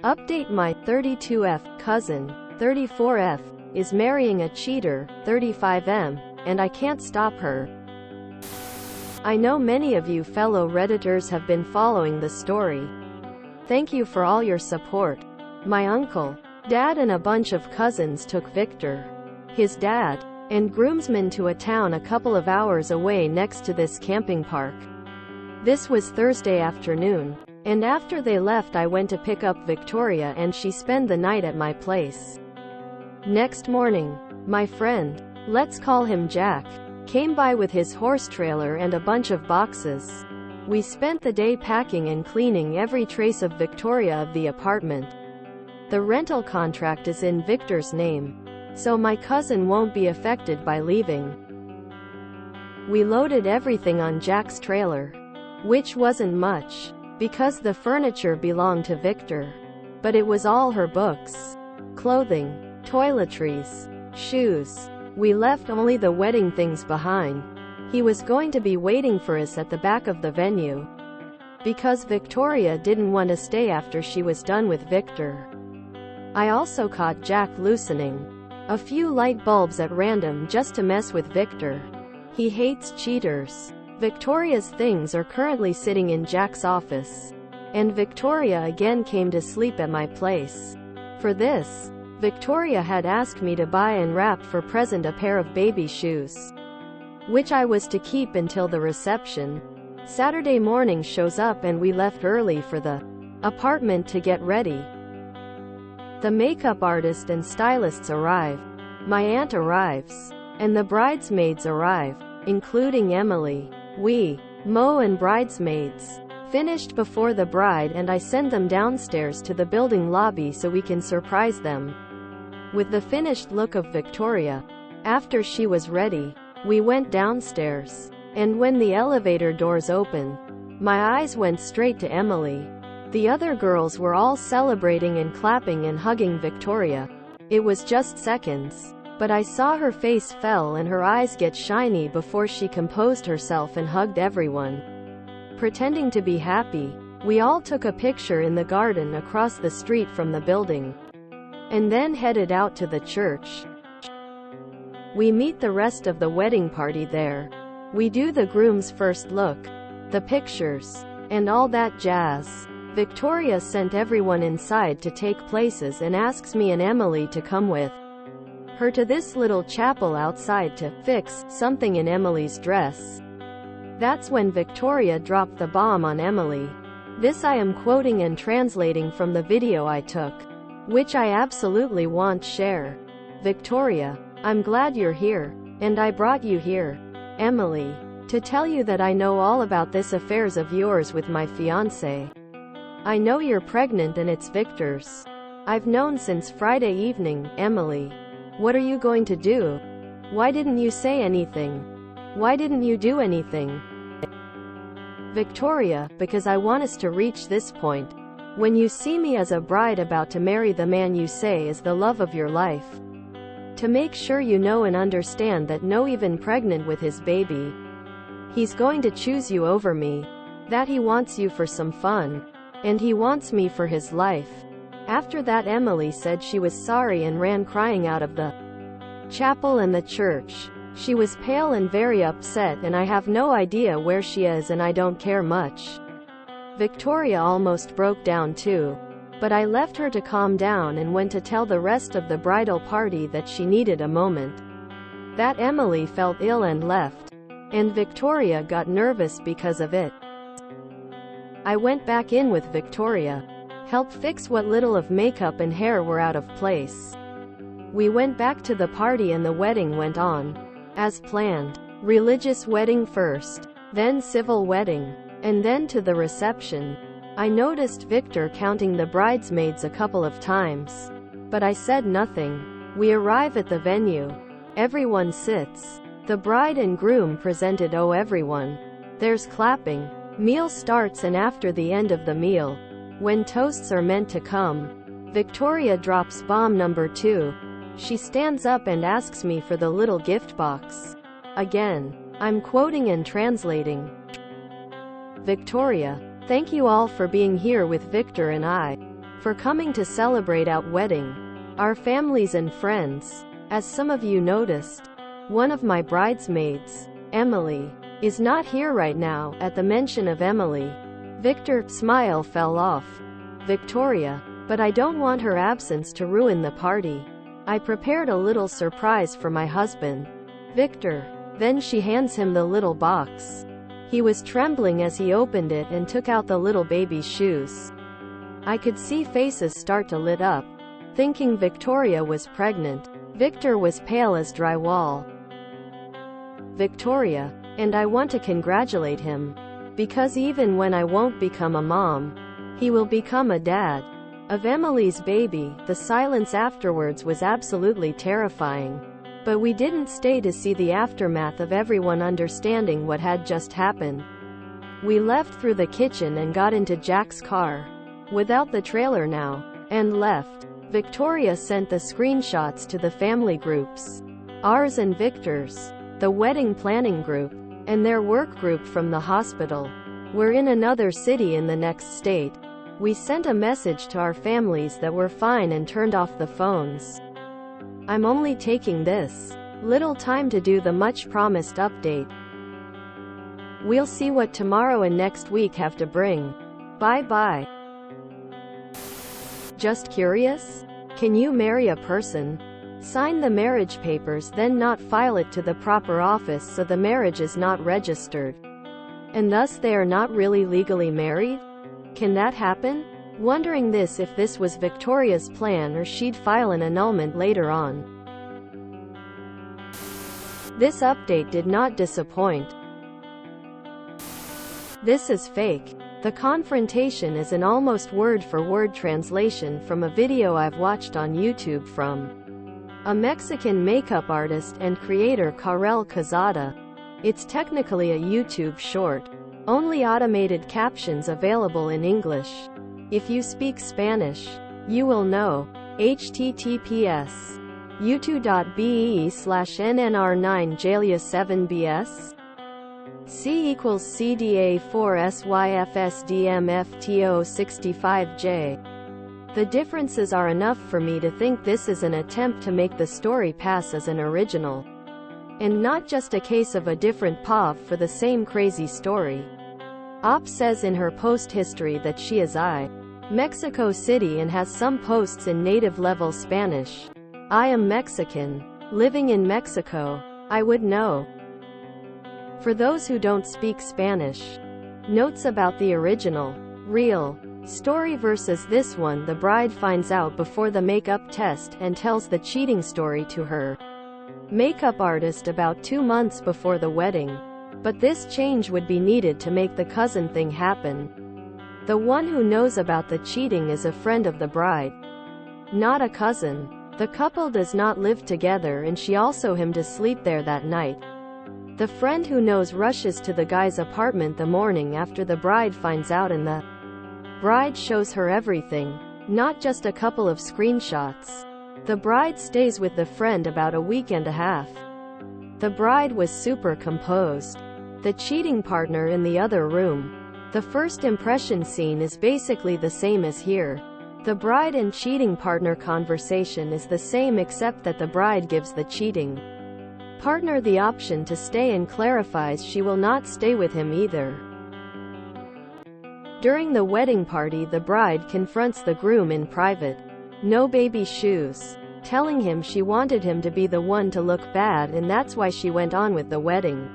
Update: my 32F cousin, 34F, is marrying a cheater, 35M, and I can't stop her. I know many of you fellow Redditors have been following the story. Thank you for all your support. My uncle, dad and a bunch of cousins took Victor, his dad, and groomsmen to a town a couple of hours away next to this camping park. This was Thursday afternoon, and after they left I went to pick up Victoria and she spent the night at my place. Next morning, my friend, let's call him Jack, came by with his horse trailer and a bunch of boxes. We spent the day packing and cleaning every trace of Victoria of the apartment. The rental contract is in Victor's name, so my cousin won't be affected by leaving. We loaded everything on Jack's trailer, which wasn't much, because the furniture belonged to Victor. But it was all her books, clothing, toiletries, shoes. We left only the wedding things behind. He was going to be waiting for us at the back of the venue, because Victoria didn't want to stay after she was done with Victor. I also caught Jack loosening a few light bulbs at random just to mess with Victor. He hates cheaters. Victoria's things are currently sitting in Jack's office, and Victoria again came to sleep at my place. For this, Victoria had asked me to buy and wrap for present a pair of baby shoes, which I was to keep until the reception. Saturday morning shows up and we left early for the apartment to get ready. The makeup artist and stylists arrive. My aunt arrives, and the bridesmaids arrive, including Emily. We, Mo and bridesmaids, finished before the bride and I send them downstairs to the building lobby so we can surprise them with the finished look of Victoria. After she was ready, we went downstairs, and when the elevator doors opened, my eyes went straight to Emily. The other girls were all celebrating and clapping and hugging Victoria. It was just seconds, but I saw her face fell and her eyes get shiny before she composed herself and hugged everyone, pretending to be happy. We all took a picture in the garden across the street from the building, and then headed out to the church. We meet the rest of the wedding party there. We do the groom's first look, the pictures, and all that jazz. Victoria sent everyone inside to take places and asks me and Emily to come with her to this little chapel outside to fix something in Emily's dress. That's when Victoria dropped the bomb on Emily. This I am quoting and translating from the video I took, which I absolutely want share. Victoria, I'm glad you're here, and I brought you here, Emily, to tell you that I know all about this affairs of yours with my fiancé. I know you're pregnant and it's Victor's. I've known since Friday evening, Emily. What are you going to do? Why didn't you say anything? Why didn't you do anything? Victoria, because I want us to reach this point. When you see me as a bride about to marry the man you say is the love of your life. To make sure you know and understand that no, even pregnant with his baby, he's going to choose you over me. That he wants you for some fun. And he wants me for his life. After that, Emily said she was sorry and ran crying out of the chapel and the church. She was pale and very upset, and I have no idea where she is and I don't care much. Victoria almost broke down too, but I left her to calm down and went to tell the rest of the bridal party that she needed a moment. That Emily felt ill and left, and Victoria got nervous because of it. I went back in with Victoria, helped fix what little of makeup and hair were out of place. We went back to the party and the wedding went on as planned. Religious wedding first, then civil wedding, and then to the reception. I noticed Victor counting the bridesmaids a couple of times, but I said nothing. We arrive at the venue. Everyone sits. The bride and groom presented. Oh, everyone. There's clapping. Meal starts, and after the end of the meal, when toasts are meant to come, Victoria drops bomb number 2. She stands up and asks me for the little gift box. Again, I'm quoting and translating. Victoria, thank you all for being here with Victor and I. for coming to celebrate our wedding. Our families and friends. As some of you noticed, one of my bridesmaids, Emily, is not here right now. At the mention of Emily, Victor's smile fell off. Victoria, but I don't want her absence to ruin the party. I prepared a little surprise for my husband, Victor. Then she hands him the little box. He was trembling as he opened it and took out the little baby's shoes. I could see faces start to lit up, thinking Victoria was pregnant. Victor was pale as drywall. Victoria, and I want to congratulate him, because even when I won't become a mom, he will become a dad of Emily's baby. The silence afterwards was absolutely terrifying. But we didn't stay to see the aftermath of everyone understanding what had just happened. We left through the kitchen and got into Jack's car, without the trailer now, and left. Victoria sent the screenshots to the family groups, ours and Victor's, the wedding planning group, and their work group from the hospital. We're in another city in the next state. We sent a message to our families that we're fine and turned off the phones. I'm only taking this little time to do the much-promised update. We'll see what tomorrow and next week have to bring. Bye-bye. Just curious? Can you marry a person, sign the marriage papers, then not file it to the proper office so the marriage is not registered, and thus they are not really legally married? Can that happen? Wondering if this was Victoria's plan or she'd file an annulment later on. This update did not disappoint. This is fake. The confrontation is an almost word-for-word translation from a video I've watched on YouTube from a Mexican makeup artist and creator Karel Cazada. It's technically a YouTube short. Only automated captions available in English. If you speak Spanish, you will know. https u2.be/nnr9jalia7bs C equals CDA4SYFSDMFTO65J. The differences are enough for me to think this is an attempt to make the story pass as an original, and not just a case of a different POV for the same crazy story. Op says in her post history that she is Mexico City and has some posts in native level Spanish. I am Mexican, living in Mexico. I would know. For those who don't speak Spanish, notes about the original, real story versus this one. The bride finds out before the makeup test and tells the cheating story to her makeup artist about 2 months before the wedding. But this change would be needed to make the cousin thing happen. The one who knows about the cheating is a friend of the bride, not a cousin. The couple does not live together and she also him to sleep there that night. The friend who knows rushes to the guy's apartment the morning after the bride finds out, and the bride shows her everything, not just a couple of screenshots. The bride stays with the friend about a week and a half. The bride was super composed. The cheating partner in the other room. The first impression scene is basically the same as here. The bride and cheating partner conversation is the same except that the bride gives the cheating partner the option to stay and clarifies she will not stay with him either. During the wedding party, the bride confronts the groom in private. No baby shoes. Telling him she wanted him to be the one to look bad and that's why she went on with the wedding.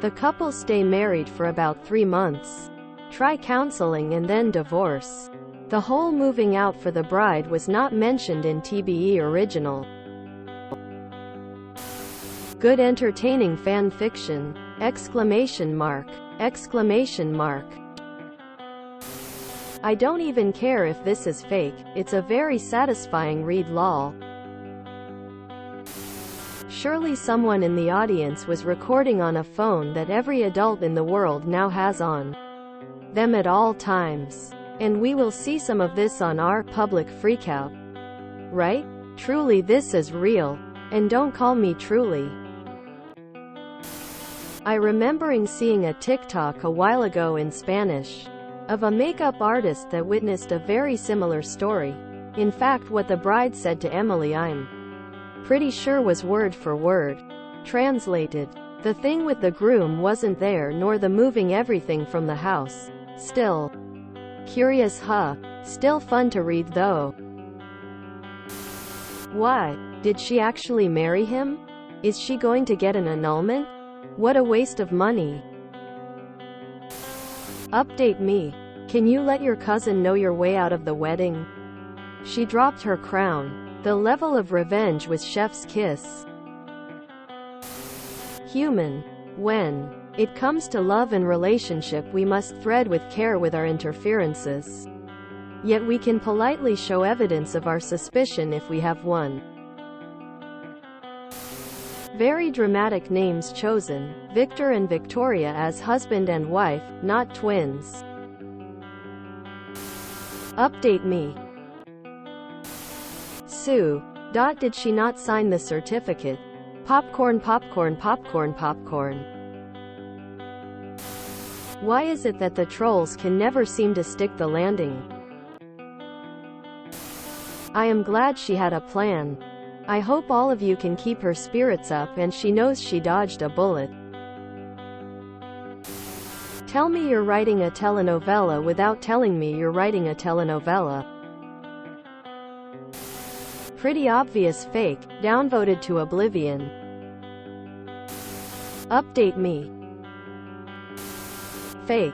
The couple stay married for about 3 months. Try counseling and then divorce. The whole moving out for the bride was not mentioned in TBE original. Good entertaining fan fiction! Exclamation mark! Exclamation mark! I don't even care if this is fake, it's a very satisfying read lol. Surely someone in the audience was recording on a phone that every adult in the world now has on them at all times. And we will see some of this on our public freakout. Right? Truly this is real. And don't call me truly. I remembering seeing a TikTok a while ago in Spanish. of a makeup artist that witnessed a very similar story. In fact, what the bride said to Emily, I'm pretty sure was word for word. Translated. The thing with the groom wasn't there, nor the moving everything from the house. Still curious, huh? Still fun to read though. Why? Did she actually marry him? Is she going to get an annulment? What a waste of money. Update me. Can you let your cousin know your way out of the wedding? She dropped her crown. The level of revenge was chef's kiss. Human. When it comes to love and relationship, we must thread with care with our interferences. Yet we can politely show evidence of our suspicion if we have one. Very dramatic names chosen. Victor and Victoria as husband and wife, not twins. Update me. Sue. Did she not sign the certificate? Popcorn, popcorn, popcorn, popcorn. Why is it that the trolls can never seem to stick the landing? I am glad she had a plan. I hope all of you can keep her spirits up and she knows she dodged a bullet. Tell me you're writing a telenovela without telling me you're writing a telenovela. Pretty obvious fake, downvoted to oblivion. Update me. Fake.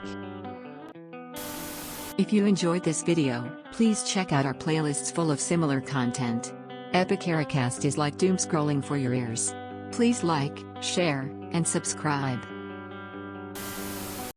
If you enjoyed this video, please check out our playlists full of similar content. Epic Ericast is like doom scrolling for your ears. Please like, share, and subscribe.